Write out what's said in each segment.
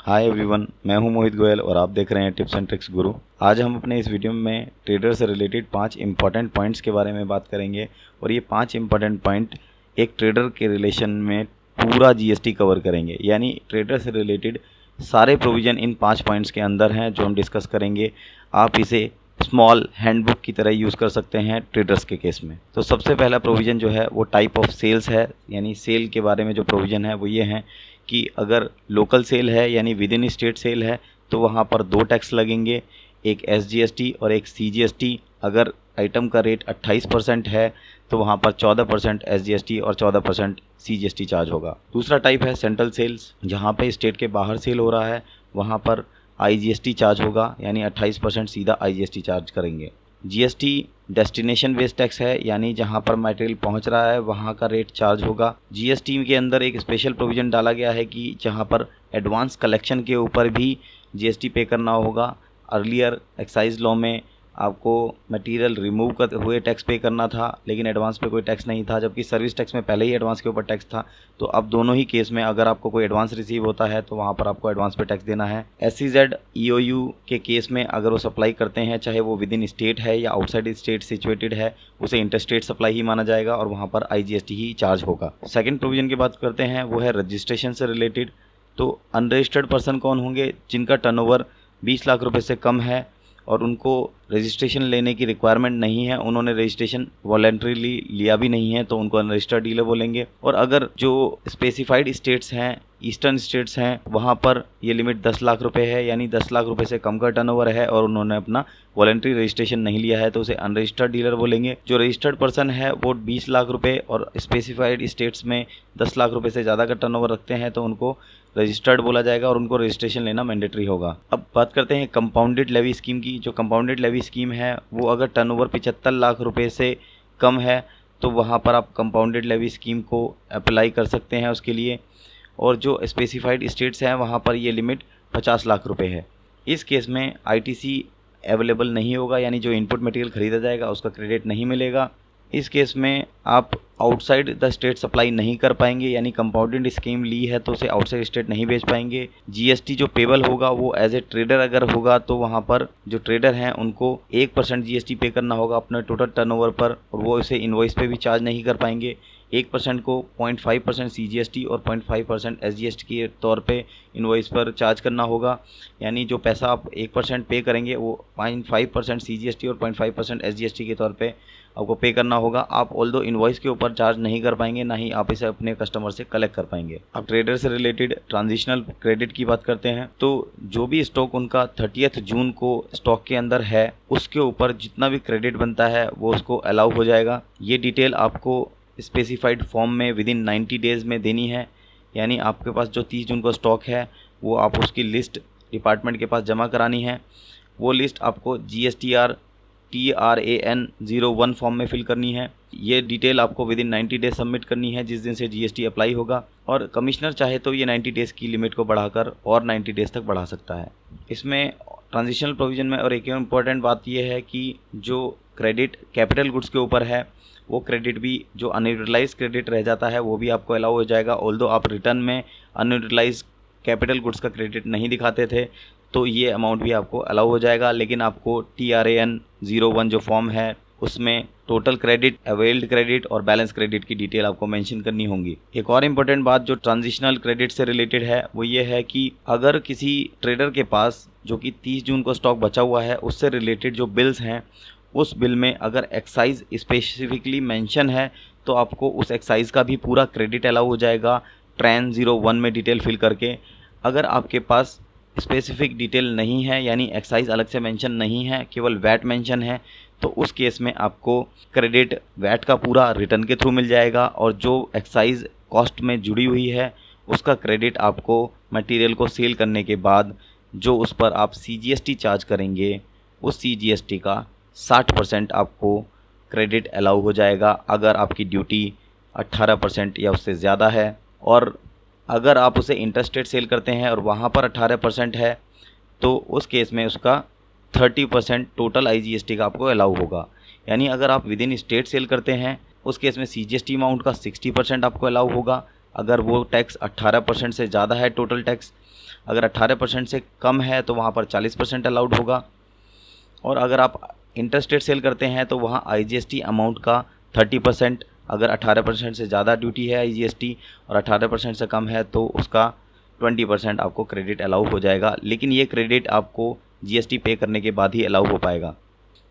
Hi everyone, मैं हूं मोहित गोयल और आप देख रहे हैं टिप्स एंड ट्रिक्स गुरु। आज हम अपने इस वीडियो में ट्रेडर से रिलेटेड 5 इंपॉर्टेंट पॉइंट्स के बारे में बात करेंगे और ये 5 इंपॉर्टेंट पॉइंट एक ट्रेडर के रिलेशन में पूरा जीएसटी कवर करेंगे। यानी ट्रेडर से रिलेटेड सारे प्रोविज़न इन 5 पॉइंट्स के अंदर हैं जो हम डिस्कस करेंगे। आप इसे स्मॉल हैंडबुक की तरह यूज़ कर सकते हैं ट्रेडर्स के केस में। तो सबसे पहला प्रोविज़न जो है वो टाइप ऑफ सेल्स है। यानी सेल के बारे में जो प्रोविज़न है वो ये है कि अगर लोकल सेल है यानी विद इन स्टेट सेल है तो वहाँ पर 2 टैक्स लगेंगे, एक एसजीएसटी और एक सीजीएसटी। अगर आइटम का रेट 28% है तो वहाँ पर 14% एसजीएसटी और 14% सीजीएसटी चार्ज होगा। दूसरा टाइप है सेंट्रल सेल्स, जहाँ पे स्टेट के बाहर सेल हो रहा है वहाँ पर आईजीएसटी चार्ज होगा, यानी 28% सीधा आईजीएसटी चार्ज करेंगे। जीएसटी डेस्टिनेशन बेस्ड टैक्स है, यानी जहां पर मटेरियल पहुंच रहा है वहां का रेट चार्ज होगा। जीएसटी के अंदर एक स्पेशल प्रोविज़न डाला गया है कि जहां पर एडवांस कलेक्शन के ऊपर भी जीएसटी पे करना होगा। अर्लियर एक्साइज लॉ में आपको मटेरियल रिमूव कर हुए टैक्स पे करना था, लेकिन एडवांस पे कोई टैक्स नहीं था, जबकि सर्विस टैक्स में पहले ही एडवांस के ऊपर टैक्स था। तो अब दोनों ही केस में अगर आपको कोई एडवांस रिसीव होता है तो वहाँ पर आपको एडवांस पे टैक्स देना है। एसईजेड ईओयू के केस में अगर वो सप्लाई करते हैं, चाहे वो विद इन स्टेट है या आउटसाइड स्टेट सिचुएटेड है, उसे इंटरस्टेट सप्लाई ही माना जाएगा और वहाँ पर आईजीएसटी ही चार्ज होगा। सेकेंड प्रोविजन की बात करते हैं, वो है रजिस्ट्रेशन से रिलेटेड। तो अनरजिस्टर्ड पर्सन कौन होंगे? जिनका टर्नओवर 20 लाख रुपए से कम है और उनको रजिस्ट्रेशन लेने की रिक्वायरमेंट नहीं है, उन्होंने रजिस्ट्रेशन वॉलंटरीली लिया भी नहीं है, तो उनको अनरजिस्टर्ड डीलर बोलेंगे। और अगर जो स्पेसिफाइड स्टेट्स हैं, ईस्टर्न स्टेट्स हैं, वहाँ पर ये लिमिट 10 लाख रुपए है, यानी 10 लाख रुपए से कम का टर्नओवर है और उन्होंने अपना वॉलंटरी रजिस्ट्रेशन नहीं लिया है, तो उसे अनरजिस्टर्ड डीलर बोलेंगे। जो रजिस्टर्ड पर्सन है वो 20 लाख रुपए और स्पेसिफाइड स्टेट्स में 10 लाख रुपए से ज़्यादा का टर्नओवर रखते हैं तो उनको रजिस्टर्ड बोला जाएगा और उनको रजिस्ट्रेशन लेना मैंडेटरी होगा। अब बात करते हैं कंपाउंडेड लेवी स्कीम की। जो कंपाउंडेड लेवी स्कीम है वो अगर टर्नओवर 75 लाख रुपए से कम है तो वहाँ पर आप कंपाउंडेड लेवी स्कीम को अप्लाई कर सकते हैं उसके लिए। और जो स्पेसिफाइड स्टेट्स हैं वहाँ पर ये लिमिट 50 लाख रुपए है। इस केस में आईटीसी अवेलेबल नहीं होगा, यानी जो इनपुट मटेरियल खरीदा जाएगा उसका क्रेडिट नहीं मिलेगा। इस केस में आप आउटसाइड द स्टेट सप्लाई नहीं कर पाएंगे, यानी कंपाउंडेड स्कीम ली है तो उसे आउटसाइड स्टेट नहीं बेच पाएंगे। जीएसटी जो पेबल होगा वो एज ए ट्रेडर अगर होगा तो वहाँ पर जो ट्रेडर हैं उनको 1% जीएसटी पे करना होगा अपने टोटल टर्नओवर पर, और वो इसे इनवॉइस पे भी चार्ज नहीं कर पाएंगे। 1% को 0.5% सीजीएसटी और 0.5% एसजीएसटी के तौर पे इनवॉइस पर चार्ज करना होगा। यानी जो पैसा आप 1% पे करेंगे वो 0.5% सीजीएसटी और 0.5% एसजीएसटी के तौर पे आपको पे करना होगा। आप ऑल्दो इनवॉइस के ऊपर चार्ज नहीं कर पाएंगे, ना ही आप इसे अपने कस्टमर से कलेक्ट कर पाएंगे। अब ट्रेडर से रिलेटेड ट्रांजिशनल क्रेडिट की बात करते हैं। तो जो भी स्टॉक उनका 30 जून को स्टॉक के अंदर है उसके ऊपर जितना भी क्रेडिट बनता है वो उसको अलाउ हो जाएगा। ये डिटेल आपको स्पेसिफाइड फॉर्म में विद इन 90 डेज़ में देनी है। यानी आपके पास जो 30 जून को स्टॉक है वो आप उसकी लिस्ट डिपार्टमेंट के पास जमा करानी है। वो लिस्ट आपको GSTR TRAN 01 फॉर्म में फिल करनी है। ये डिटेल आपको विद इन 90 डेज सबमिट करनी है जिस दिन से जीएसटी अप्लाई होगा। और कमिश्नर चाहे तो ये 90 डेज़ की लिमिट को बढ़ाकर और 90 डेज़ तक बढ़ा सकता है। इसमें ट्रांजिशनल प्रोविज़न में और एक इम्पॉर्टेंट बात यह है कि जो क्रेडिट कैपिटल गुड्स के ऊपर है वो क्रेडिट भी, जो अनयूटिलाइज क्रेडिट रह जाता है वो भी आपको अलाउ हो जाएगा। ऑल्दो आप रिटर्न में अनयूटिलाइज कैपिटल गुड्स का क्रेडिट नहीं दिखाते थे तो ये अमाउंट भी आपको अलाउ हो जाएगा, लेकिन आपको TRAN 01 जो फॉर्म है उसमें टोटल क्रेडिट, अवेल्ड क्रेडिट और बैलेंस क्रेडिट की डिटेल आपको मेंशन करनी होगी। एक और इम्पोर्टेंट बात जो ट्रांजिशनल क्रेडिट से रिलेटेड है वो ये है कि अगर किसी ट्रेडर के पास जो कि 30 जून को स्टॉक बचा हुआ है उससे रिलेटेड जो बिल्स हैं उस बिल में अगर एक्साइज स्पेसिफिकली मेंशन है तो आपको उस एक्साइज का भी पूरा क्रेडिट अलाउ हो जाएगा TRAN 01 में डिटेल फिल करके। अगर आपके पास स्पेसिफिक डिटेल नहीं है, यानी एक्साइज अलग से मेंशन नहीं है, केवल वैट मेंशन है, तो उस केस में आपको क्रेडिट वैट का पूरा रिटर्न के थ्रू मिल जाएगा और जो एक्साइज कॉस्ट में जुड़ी हुई है उसका क्रेडिट आपको मटेरियल को सेल करने के बाद जो उस पर आप सीजीएसटी चार्ज करेंगे उस सीजीएसटी का 60% आपको क्रेडिट अलाउ हो जाएगा अगर आपकी ड्यूटी 18% या उससे ज़्यादा है। और अगर आप उसे इंटरस्टेट सेल करते हैं और वहाँ पर 18% है तो उस केस में उसका 30% टोटल आईजीएसटी का आपको अलाउ होगा। यानी अगर आप विद इन स्टेट सेल करते हैं उस केस में सीजीएसटी अमाउंट का 60% आपको अलाउ होगा, अगर वो टैक्स 18% से ज़्यादा है टोटल टैक्स, अगर 18% से कम है तो वहाँ पर 40% अलाउड होगा। और अगर आप इंटरस्टेट सेल करते हैं तो वहाँ IGST अमाउंट का 30%, अगर 18% से ज़्यादा ड्यूटी है IGST और 18% से कम है तो उसका 20% आपको क्रेडिट अलाउ हो जाएगा। लेकिन ये क्रेडिट आपको GST पे करने के बाद ही अलाउ हो पाएगा।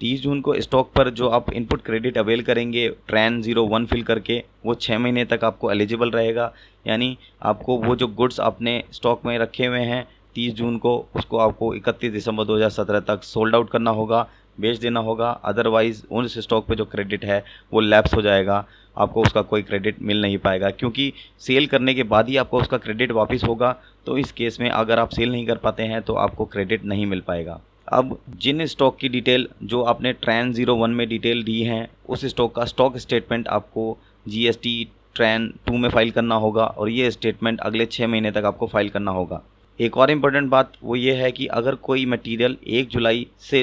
30 जून को स्टॉक पर जो आप इनपुट क्रेडिट अवेल करेंगे ट्रैन 01 फिल करके, वो 6 महीने तक आपको एलिजिबल रहेगा। यानी आपको वो जो गुड्स आपने स्टॉक में रखे हुए हैं 30 जून को, उसको आपको 31 दिसंबर 2017 तक सोल्ड आउट करना होगा, बेच देना होगा। अदरवाइज़ उस स्टॉक पे जो क्रेडिट है वो लैप्स हो जाएगा, आपको उसका कोई क्रेडिट मिल नहीं पाएगा, क्योंकि सेल करने के बाद ही आपको उसका क्रेडिट वापस होगा। तो इस केस में अगर आप सेल नहीं कर पाते हैं तो आपको क्रेडिट नहीं मिल पाएगा। अब जिन स्टॉक की डिटेल जो आपने ट्रैन 01 में डिटेल दी हैं, उस स्टॉक का स्टॉक स्टेटमेंट आपको GST ट्रैन 2 में फ़ाइल करना होगा और ये स्टेटमेंट अगले 6 महीने तक आपको फ़ाइल करना होगा। एक और इम्पोर्टेंट बात वो ये है कि अगर कोई मटेरियल 1 जुलाई से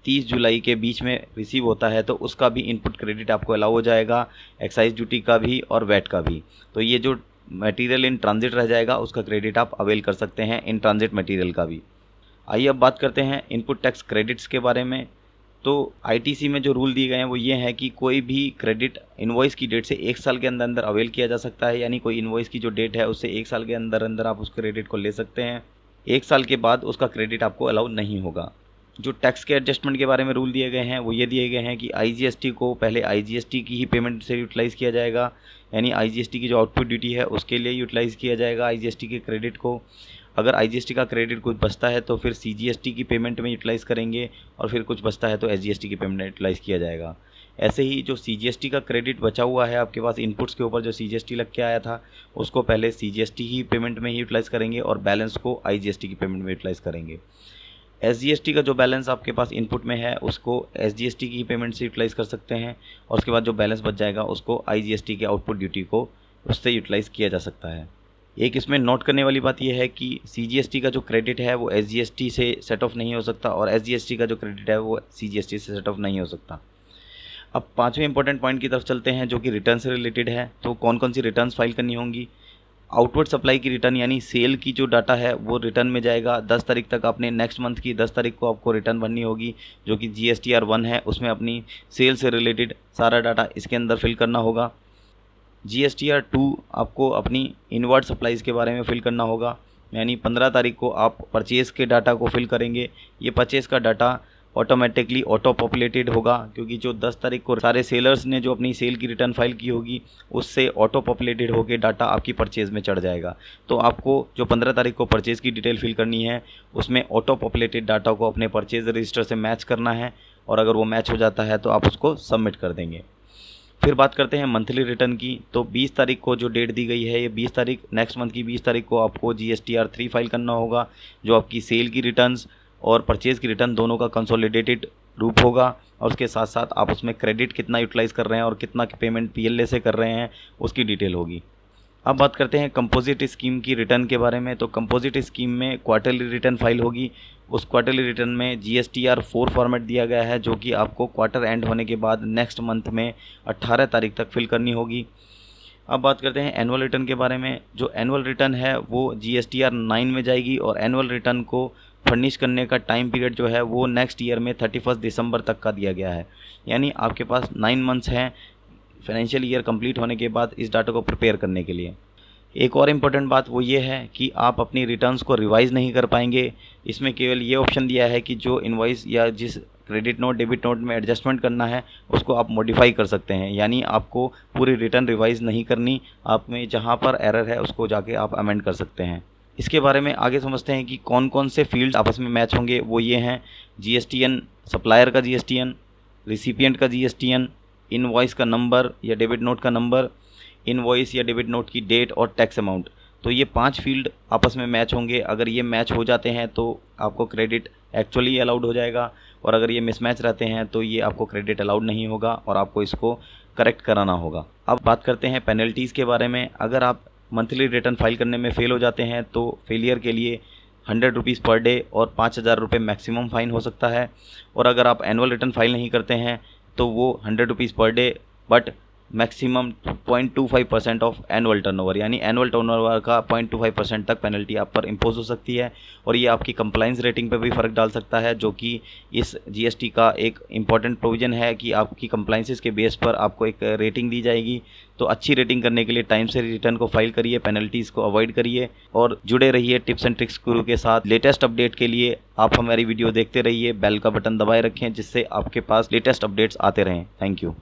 30 जुलाई के बीच में रिसीव होता है तो उसका भी इनपुट क्रेडिट आपको अलाउ हो जाएगा, एक्साइज ड्यूटी का भी और वैट का भी। तो ये जो मटेरियल इन ट्रांजिट रह जाएगा उसका क्रेडिट आप अवेल कर सकते हैं, इन ट्रांजिट मटेरियल का भी। आइए अब बात करते हैं इनपुट टैक्स क्रेडिट्स के बारे में। तो ITC में जो रूल दिए गए हैं वो ये है कि कोई भी क्रेडिट इनवॉइस की डेट से 1 साल के अंदर अंदर अवेल किया जा सकता है। यानी कोई इनवॉइस की जो डेट है उससे 1 साल के अंदर अंदर आप उस क्रेडिट को ले सकते हैं। 1 साल के बाद उसका क्रेडिट आपको अलाउ नहीं होगा। जो टैक्स के एडजस्टमेंट के बारे में रूल दिए गए हैं वो ये दिए गए हैं कि IGST को पहले IGST की ही पेमेंट से यूटिलाइज़ किया जाएगा, यानी IGST की जो आउटपुट ड्यूटी है उसके लिए यूटिलाइज़ किया जाएगा IGST के क्रेडिट को। अगर IGST का क्रेडिट कुछ बचता है तो फिर CGST की पेमेंट में यूटिलाइज़ करेंगे और फिर कुछ बचता है तो SGST की पेमेंट में यूटिलाइज़ किया जाएगा। ऐसे ही जो CGST का क्रेडिट बचा हुआ है आपके पास इनपुट्स के ऊपर जो CGST लग के आया था, उसको पहले CGST ही पेमेंट में ही यूटिलाइज़ करेंगे और बैलेंस को IGST की पेमेंट में यूटिलाइज़ करेंगे। SGST का जो बैलेंस आपके पास इनपुट में है उसको SGST की पेमेंट से यूटिलाइज़ कर सकते हैं और उसके बाद जो बैलेंस बच जाएगा उसको IGST के आउटपुट ड्यूटी को उससे यूटिलाइज़ किया जा सकता है। एक इसमें नोट करने वाली बात यह है कि CGST का जो क्रेडिट है वो SGST से सेट ऑफ नहीं हो सकता और SGST का जो क्रेडिट है वो CGST से सेट ऑफ नहीं हो सकता। अब 5वें इंपॉर्टेंट पॉइंट की तरफ चलते हैं जो कि रिटर्न से रिलेटेड है। तो कौन कौन सी रिटर्न्स फाइल करनी होंगी। आउटवर्ड सप्लाई की रिटर्न यानी सेल की जो डाटा है वो रिटर्न में जाएगा। 10 तारीख तक आपने नेक्स्ट मंथ की 10 तारीख को आपको रिटर्न भरनी होगी जो कि GSTR 1 है, उसमें अपनी सेल से रिलेटेड सारा डाटा इसके अंदर फिल करना होगा। GSTR 2 आपको अपनी इनवर्ड सप्लाईज़ के बारे में फिल करना होगा, यानी 15 तारीख को आप परचेज़ के डाटा को फिल करेंगे। ये परचेज़ का डाटा ऑटोमेटिकली ऑटो पॉपुलेटेड होगा क्योंकि जो 10 तारीख को सारे सेलर्स ने जो अपनी सेल की रिटर्न फाइल की होगी उससे ऑटो पॉपुलेटेड होकर डाटा आपकी परचेज़ में चढ़ जाएगा। तो आपको जो 15 तारीख को परचेज़ की डिटेल फिल करनी है उसमें ऑटो पॉपुलेटेड डाटा को अपने परचेज़ रजिस्टर से मैच करना है और अगर वो मैच हो जाता है तो आप उसको सबमिट कर देंगे। फिर बात करते हैं मंथली रिटर्न की। तो 20 तारीख को जो डेट दी गई है ये 20 तारीख नेक्स्ट मंथ की 20 तारीख को आपको GSTR 3 फाइल करना होगा जो आपकी सेल की रिटर्न्स और परचेज़ की रिटर्न दोनों का कंसोलिडेटेड रूप होगा और उसके साथ साथ आप उसमें क्रेडिट कितना यूटिलाइज़ कर रहे हैं और कितना पेमेंट PLA से कर रहे हैं उसकी डिटेल होगी। अब बात करते हैं कंपोजिट स्कीम की रिटर्न के बारे में। तो कंपोजिट स्कीम में क्वार्टरली रिटर्न फाइल होगी। उस क्वार्टरली रिटर्न में GSTR 4 फॉर्मेट दिया गया है जो कि आपको क्वार्टर एंड होने के बाद नेक्स्ट मंथ में 18 तारीख तक फिल करनी होगी। अब बात करते हैं एनुअल रिटर्न के बारे में। जो एनुअल रिटर्न है वो GSTR 9 में जाएगी और एनुअल रिटर्न को फर्निश करने का टाइम पीरियड जो है वो नेक्स्ट ईयर में 31 दिसंबर तक का दिया गया है, यानी आपके पास 9 मंथ्स हैं फाइनेंशियल ईयर कंप्लीट होने के बाद इस डाटा को प्रिपेयर करने के लिए। एक और इम्पोर्टेंट बात वो ये है कि आप अपनी रिटर्न्स को रिवाइज़ नहीं कर पाएंगे। इसमें केवल ये ऑप्शन दिया है कि जो इनवॉइस या जिस क्रेडिट नोट डेबिट नोट में एडजस्टमेंट करना है उसको आप मॉडिफाई कर सकते हैं, यानी आपको पूरी रिटर्न रिवाइज़ नहीं करनी। आप में जहाँ पर एरर है उसको जाके आप अमेंड कर सकते हैं। इसके बारे में आगे समझते हैं कि कौन कौन से फील्ड आपस में मैच होंगे। वो ये हैं GSTN, सप्लायर का GSTN, रिसिपिएंट का GSTN, इनवॉइस का नंबर या डेबिट नोट का नंबर, इनवॉइस या डेबिट नोट की डेट और टैक्स अमाउंट। तो ये 5 फील्ड आपस में मैच होंगे। अगर ये मैच हो जाते हैं तो आपको क्रेडिट एक्चुअली अलाउड हो जाएगा और अगर ये मिसमैच रहते हैं तो ये आपको क्रेडिट अलाउड नहीं होगा और आपको इसको करेक्ट कराना होगा। अब बात करते हैं पेनल्टीज़ के बारे में। अगर आप मंथली रिटर्न फाइल करने में फ़ेल हो जाते हैं तो फेलियर के लिए 100 रुपीज़ पर डे और 5000 रुपये मैक्सिमम फ़ाइन हो सकता है। और अगर आप एनुअल रिटर्न फाइल नहीं करते हैं तो वो 100 rupees per day but maximum 0.25% of annual turnover, यानी एनुअल टर्नओवर का 0.25% तक पेनल्टी आप पर इम्पोज हो सकती है। और ये आपकी कंप्लाइंस रेटिंग पे भी फ़र्क डाल सकता है, जो कि इस जीएसटी का एक इम्पॉर्टेंट प्रोविज़न है कि आपकी कंप्लाइंसेस के बेस पर आपको एक रेटिंग दी जाएगी। तो अच्छी रेटिंग करने के लिए टाइम से रिटर्न को फाइल करिए, पेनल्टीज़ को अवॉइड करिए और जुड़े रहिए टिप्स एंड ट्रिक्स गुरु के साथ। लेटेस्ट अपडेट के लिए आप हमारी वीडियो देखते रहिए, बेल का बटन दबाए रखें जिससे आपके पास लेटेस्ट अपडेट्स आते रहें। Thank you.